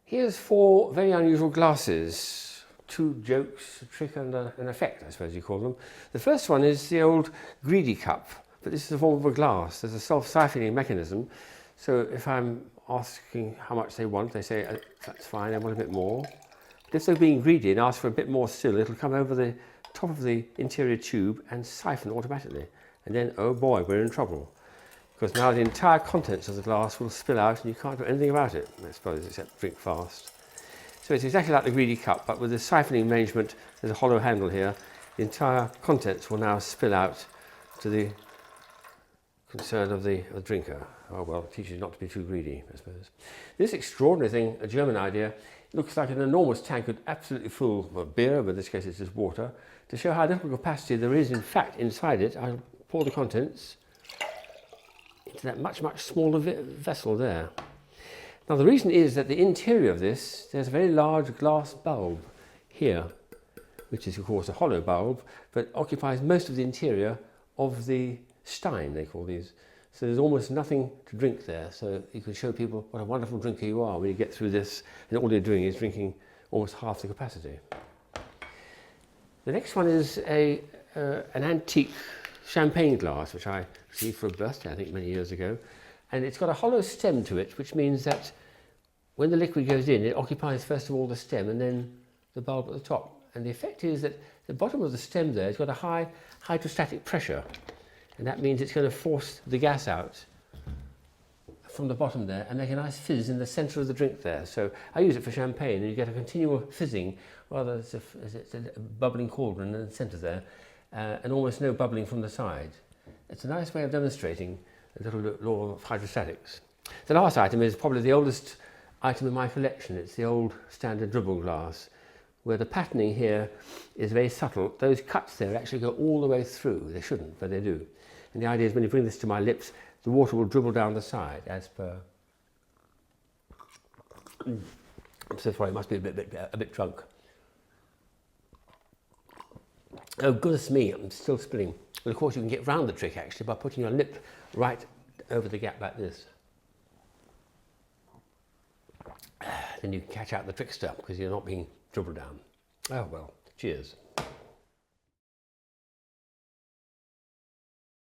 Here's 4 very unusual glasses. 2 jokes, a trick and an effect, I suppose you call them. The first one is the old greedy cup, but this is the form of a glass. There's a self-siphoning mechanism. So if I'm asking how much they want, they say, that's fine, I want a bit more. But if they're being greedy and ask for a bit more still, it'll come over the top of the interior tube and siphon automatically. And then, oh boy, we're in trouble. Because now the entire contents of the glass will spill out and you can't do anything about it, I suppose, except drink fast. So it's exactly like the greedy cup, but with the siphoning arrangement, there's a hollow handle here. The entire contents will now spill out to the concern of the drinker. Oh well, it teaches you not to be too greedy, I suppose. This extraordinary thing, a German idea, looks like an enormous tankard absolutely full of beer, but in this case it's just water. To show how little capacity there is in fact inside it, I'll pour the contents into that much smaller vessel there. Now the reason is that the interior of this, there's a very large glass bulb here, which is of course a hollow bulb, but occupies most of the interior of the stein, they call these. So there's almost nothing to drink there, so you can show people what a wonderful drinker you are when you get through this, and all you're doing is drinking almost half the capacity. The next one is an antique champagne glass, which I received for a birthday, I think many years ago. And it's got a hollow stem to it, which means that when the liquid goes in, it occupies first of all the stem and then the bulb at the top. And the effect is that the bottom of the stem there has got a high hydrostatic pressure. And that means it's going to force the gas out from the bottom there and make a nice fizz in the centre of the drink there. So I use it for champagne, and you get a continual fizzing, rather it's a bubbling cauldron in the centre there, and almost no bubbling from the side. It's a nice way of demonstrating a little law of hydrostatics. The last item is probably the oldest item in my collection. It's the old standard dribble glass, where the patterning here is very subtle. Those cuts there actually go all the way through. They shouldn't, but they do. And the idea is when you bring this to my lips, the water will dribble down the side as per... I'm so sorry, I must be a bit drunk. Oh goodness me, I'm still spilling. But of course you can get round the trick actually by putting your lip right over the gap like this. Then you can catch out the trickster because you're not being dribbled down. Oh well, cheers.